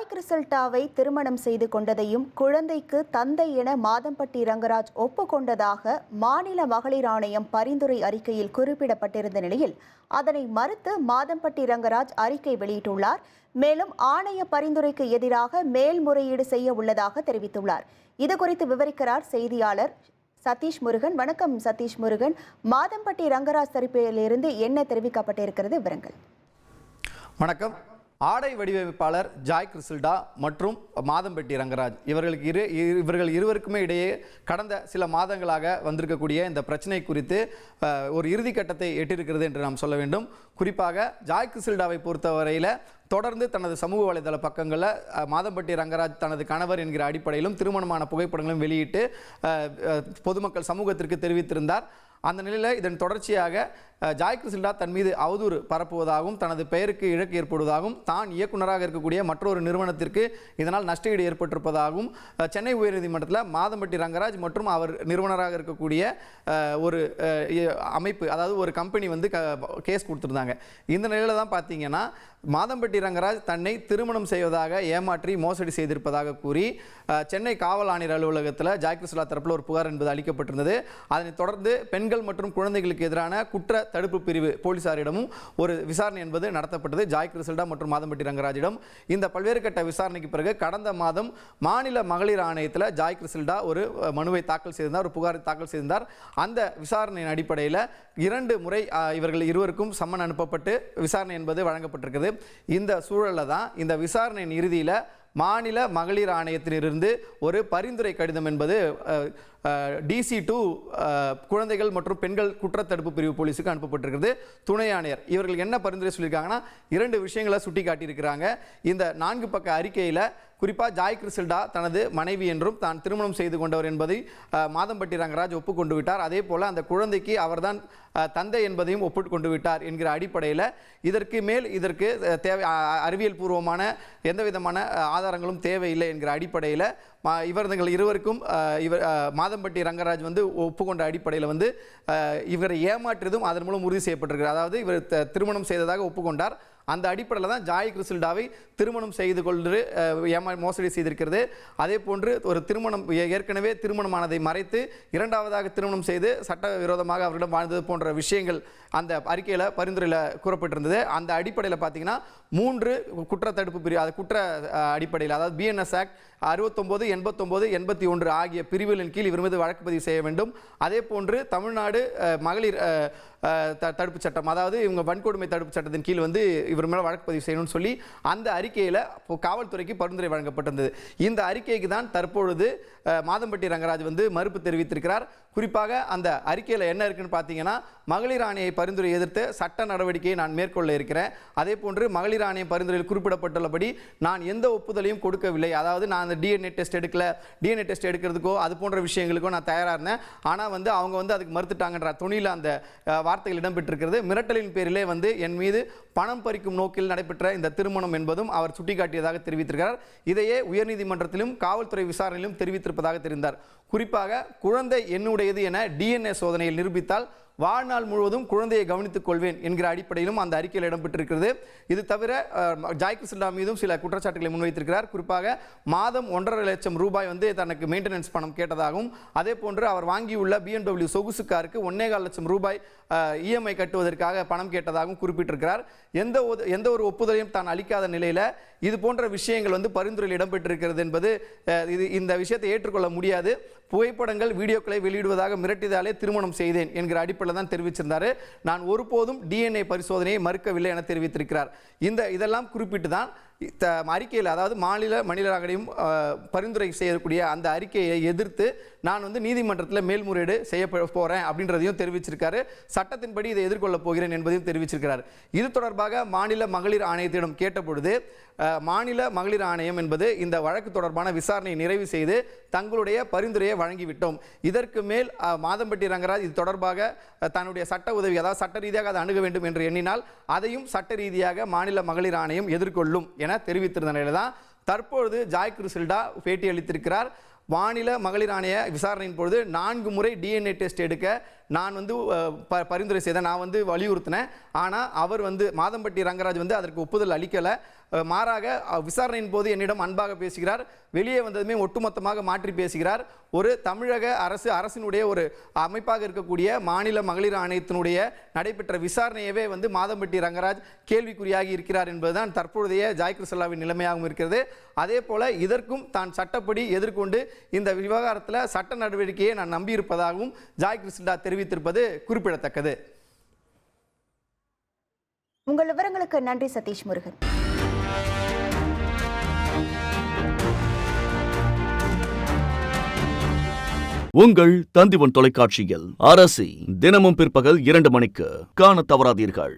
Joy கிறிசல்டாவை திருமணம் செய்து கொண்டதையும் குழந்தைக்கு தந்தை என மாதம்பட்டி ரங்கராஜ் ஒப்புக்கொண்டதாக மாநில மகளிர் ஆணையம் பரிந்துரை அறிக்கையில் குறிப்பிடப்பட்டிருந்த நிலையில் அதனை மறுத்து மாதம்பட்டி ரங்கராஜ் அறிக்கை வெளியிட்டுள்ளார். மேலும் ஆணைய பரிந்துரைக்கு எதிராக மேல்முறையீடு செய்ய உள்ளதாக தெரிவித்துள்ளார். இதுகுறித்து விவரிக்கிறார் செய்தியாளர் சதீஷ் முருகன். வணக்கம் சதீஷ் முருகன். மாதம்பட்டி ரங்கராஜ் தரப்பிலிருந்து என்ன தெரிவிக்கப்பட்டிருக்கிறது, விவரங்கள்? வணக்கம். ஆடை வடிவமைப்பாளர் ஜாய் கிறிசல்டா மற்றும் மாதம்பட்டி ரங்கராஜ் இவர்கள் இருவருக்குமே இடையே கடந்த சில மாதங்களாக வந்திருக்கக்கூடிய இந்த பிரச்சனை குறித்து ஒரு இறுதி கட்டத்தை எட்டியிருக்கிறது என்று நாம் சொல்ல வேண்டும். குறிப்பாக ஜாய் கிறிசல்டாவை பொறுத்தவரையில் தொடர்ந்து தனது சமூக வலைதள பக்கங்களில் மாதம்பட்டி ரங்கராஜ் தனது கணவர் என்கிற அடிப்படையிலும் திருமணமான புகைப்படங்களும் வெளியிட்டு பொதுமக்கள் சமூகத்திற்கு தெரிவித்திருந்தார். அந்த நிலையில் இதன் தொடர்ச்சியாக ஜாய் கிறிசல்டா தன் மீது அவதூறு பரப்புவதாகவும் தனது பெயருக்கு இழக்கு ஏற்படுவதாகவும் தான் இயக்குநராக இருக்கக்கூடிய மற்றொரு நிறுவனத்திற்கு இதனால் நஷ்டஈடு ஏற்பட்டிருப்பதாகவும் சென்னை உயர்நீதிமன்றத்தில் மாதம்பட்டி ரங்கராஜ் மற்றும் அவர் நிறுவனராக இருக்கக்கூடிய ஒரு அமைப்பு, அதாவது ஒரு கம்பெனி வந்து கேஸ் கொடுத்துருந்தாங்க. இந்த நிலையில் தான் பார்த்தீங்கன்னா மாதம்பட்டி ரங்கராஜ் தன்னை திருமணம் செய்வதாக ஏமாற்றி மோசடி செய்திருப்பதாக கூறி சென்னை காவல் ஆணையர் அலுவலகத்தில் ஜாய் கிறிசல்டா தரப்பில் ஒரு புகார் என்பது அளிக்கப்பட்டிருந்தது. அதனைத் தொடர்ந்து பெண்கள் மற்றும் குழந்தைகளுக்கு எதிரான குற்ற தடுப்பு பிரிவு போலீசாரிடமும் ஒரு விசாரணை என்பது நடத்தப்பட்டது ஜாய் கிறிசல்டா மற்றும் மாதம்பட்டி ரங்கராஜிடம். இந்த பல்வேறு கட்ட விசாரணைக்கு பிறகு கடந்த மாதம் மாநில மகளிர் ஆணையத்தில் ஜாய் கிறிசல்டா ஒரு மனுவை தாக்கல் செய்திருந்தார், ஒரு புகாரை தாக்கல் செய்திருந்தார். அந்த விசாரணையின் அடிப்படையில் 2 முறை இவர்கள் இருவருக்கும் சம்மன் அனுப்பப்பட்டு விசாரணை என்பது வழங்கப்பட்டிருக்கிறது. இந்த சூழலில் தான் இந்த விசாரணையின் இறுதியில் மாநில மகளிர் ஆணையத்திலிருந்து ஒரு பரிந்துரை கடிதம் என்பது DC2 குழந்தைகள் மற்றும் பெண்கள் குற்றத்தடுப்பு பிரிவு போலீஸுக்கு அனுப்பப்பட்டிருக்கிறது. துணை ஆணையர் இவர்கள் என்ன பரிந்துரை சொல்லியிருக்காங்கன்னா 2 விஷயங்களை சுட்டி காட்டியிருக்கிறாங்க. இந்த 4 பக்க அறிக்கையில் குறிப்பாக ஜாய் கிறிசல்டா தனது மனைவி என்றும் தான் திருமணம் செய்து கொண்டவர் என்பதை மாதம்பட்டி ரங்கராஜ் ஒப்புக்கொண்டு விட்டார். அதே போல் அந்த குழந்தைக்கு அவர்தான் தந்தை என்பதையும் ஒப்புக்கொண்டு விட்டார் என்கிற அடிப்படையில் இதற்கு தேவை அறிவியல் பூர்வமான எந்த விதமான ஆதாரங்களும் தேவையில்லை என்கிற அடிப்படையில் இவர்கள் இருவருக்கும் மாதம்பட்டி ரங்கராஜ் வந்து ஒப்புக்கொண்ட அடிப்படையில் வந்து இவரை ஏமாற்றியதும் அதன் மூலம் உறுதி செய்யப்பட்டிருக்கிறார். அதாவது இவர் திருமணம் செய்ததாக ஒப்புக்கொண்டார். அந்த அடிப்படையில் தான் ஜாய் கிறிசல்டாவை திருமணம் செய்து கொண்டு மோசடி செய்திருக்கிறது. அதே போன்று ஒரு திருமணம் ஏற்கனவே திருமணமானதை மறைத்து இரண்டாவதாக திருமணம் செய்து சட்டவிரோதமாக அவரிடம் வாழ்ந்தது போன்ற விஷயங்கள் அந்த அறிக்கையில் பரிந்துரையில் கூறப்பட்டிருந்தது. அந்த அடிப்படையில் பார்த்தீங்கன்னா 3 குற்றத்தடுப்பு பிரிவு, அது குற்ற அடிப்படையில், அதாவது BNS ஆக்ட் 69, 89, 81 ஆகிய பிரிவுகளின் கீழ் இவர் மீது வழக்கு பதிவு செய்ய வேண்டும். அதே போன்று தமிழ்நாடு மகளிர் தடுப்பு சட்டம், அதாவது இவங்க வன்கொடுமை தடுப்பு சட்டத்தின் கீழ் வந்து இவர் மேலே வழக்கு பதிவு செய்யணும்னு சொல்லி அந்த அறிக்கையில் காவல்துறைக்கு பரிந்துரை வழங்கப்பட்டிருந்தது. இந்த அறிக்கைக்கு தான் தற்பொழுது மாதம்பட்டி ரங்கராஜ் வந்து மறுப்பு தெரிவித்திருக்கிறார். குறிப்பாக அந்த அறிக்கையில் என்ன இருக்குன்னு பார்த்தீங்கன்னா, மகளிர் ஆணையை பரிந்துரை எதிர்த்து சட்ட நடவடிக்கையை நான் மேற்கொள்ள இருக்கிறேன். அதே போன்று மகளிர் ஆணைய பரிந்துரையில் குறிப்பிடப்பட்டுள்ளபடி நான் எந்த ஒப்புதலையும் கொடுக்கவில்லை. அதாவது நான் அந்த DNA டெஸ்ட் எடுக்கல, DNA டெஸ்ட் எடுக்கிறதுக்கோ அது போன்ற விஷயங்களுக்கோ நான் தயாராக இருந்தேன். ஆனால் வந்து அவங்க வந்து அதுக்கு மறுத்துட்டாங்கன்ற துணியில் அந்த வார்த்தைகள் இடம்பெற்றிருக்கிறது. மிரட்டலின் பேரிலே வந்து என் மீது பணம் பறிக்கும் நோக்கில் நடைபெற்ற இந்த திருமணம் என்பதும் அவர் சுட்டிக்காட்டியதாக தெரிவித்திருக்கிறார். இதையே உயர்நீதிமன்றத்திலும் காவல்துறை விசாரணையிலும் தெரிவித்திருப்பதாக தெரிந்தார். குறிப்பாக குழந்தை என்னுடையது என DNA சோதனையில் நிரூபித்தால் வாழ்நாள் முழுவதும் குழந்தையை கவனித்துக் கொள்வேன் என்கிற அடிப்படையிலும் அந்த அறிக்கையில் இடம்பெற்றிருக்கிறது. இது தவிர ஜாய் கிறிசல்டா மீதும் சில குற்றச்சாட்டுகளை முன்வைத்திருக்கிறார். குறிப்பாக மாதம் 1.5 லட்சம் ரூபாய் வந்து தனக்கு மெயின்டெனன்ஸ் பணம் கேட்டதாகவும், அதே போன்று அவர் வாங்கியுள்ள BMW சொகுசு காருக்கு 1.25 லட்சம் ரூபாய் EMI கட்டுவதற்காக பணம் கேட்டதாகவும் குறிப்பிட்டிருக்கிறார். எந்த ஒரு ஒப்புதலையும் தான் அளிக்காத நிலையில் இது போன்ற விஷயங்கள் வந்து பரிந்துரையில் இடம்பெற்றிருக்கிறது என்பது இந்த விஷயத்தை ஏற்றுக்கொள்ள முடியாது. புகைப்படங்கள் வீடியோக்களை வெளியிடுவதாக மிரட்டியதாலே திருமணம் செய்தேன் என்கிற அடிப்படையில் தான் தெரிவிச்சிருந்தார். நான் ஒருபோதும் DNA பரிசோதனையை மறுக்கவில்லை என தெரிவித்திருக்கிறார். இதெல்லாம் குறிப்பிட்டு தான் அறிக்கையில், அதாவது மாநில மகளிர் ஆணையம் பரிந்துரை செய்யக்கூடிய அந்த அறிக்கையை எதிர்த்து நான் வந்து நீதிமன்றத்தில் மேல்முறையீடு செய்ய போகிறேன் அப்படின்றதையும் தெரிவிச்சிருக்காரு. சட்டத்தின்படி இதை எதிர்கொள்ளப் போகிறேன் என்பதையும் தெரிவிச்சிருக்கிறார். இது தொடர்பாக மாநில மகளிர் ஆணையத்திடம் கேட்டபொழுது மாநில மகளிர் ஆணையம் என்பது இந்த வழக்கு தொடர்பான விசாரணையை நிறைவு செய்து தங்களுடைய பரிந்துரையை வழங்கிவிட்டோம். இதற்கு மேல் மாதம்பட்டி ரங்கராஜ் இது தொடர்பாக தன்னுடைய சட்ட உதவி, அதாவது சட்ட ரீதியாக அதை அணுக வேண்டும் என்று எண்ணினால் அதையும் சட்ட ரீதியாக மாநில மகளிர் ஆணையம் எதிர்கொள்ளும் என தெரிவித்திருந்த நிலையில் தான் தற்பொழுது ஜாய் கிறிசல்டா பேட்டி அளித்திருக்கிறார். மாநில மகளிர் ஆணைய விசாரணையின் பொழுது 4 முறை DNA டெஸ்ட் எடுக்க நான் வந்து பரிந்துரை செய்தேன், நான் வந்து வலியுறுத்தினேன். ஆனால் அவர் வந்து மாதம்பட்டி ரங்கராஜ் வந்து அதற்கு ஒப்புதல் அளிக்கலை. மாறாக விசாரணையின் போது என்னிடம் அன்பாக பேசுகிறார், வெளியே வந்ததுமே ஒட்டுமொத்தமாக மாற்றி பேசுகிறார். ஒரு தமிழக அரசினுடைய ஒரு அமைப்பாக இருக்கக்கூடிய மாநில மகளிர் ஆணையத்தினுடைய நடைபெற்ற விசாரணையவே மாதம்பட்டி ரங்கராஜ் கேள்விக்குறியாகி இருக்கிறார் என்பதுதான் தற்பொழுதைய ஜாய் கிருஷ்ணலாவின் நிலைமையாகவும் இருக்கிறது. அதே போல இதற்கும் தான் சட்டப்படி எதிர்கொண்டு இந்த விவகாரத்தில் சட்ட நடவடிக்கையை நான் நம்பியிருப்பதாகவும் ஜாய் கிருஷ்ணா தெரிவித்திருப்பது குறிப்பிடத்தக்கது. உங்கள் விவரங்களுக்கு நன்றி சதீஷ் முருகன். உங்கள் தந்திவன் தொலைக்காட்சியில் அரசி தினமும் பிற்பகல் 2 மணிக்கு காணத் தவறாதீர்கள்.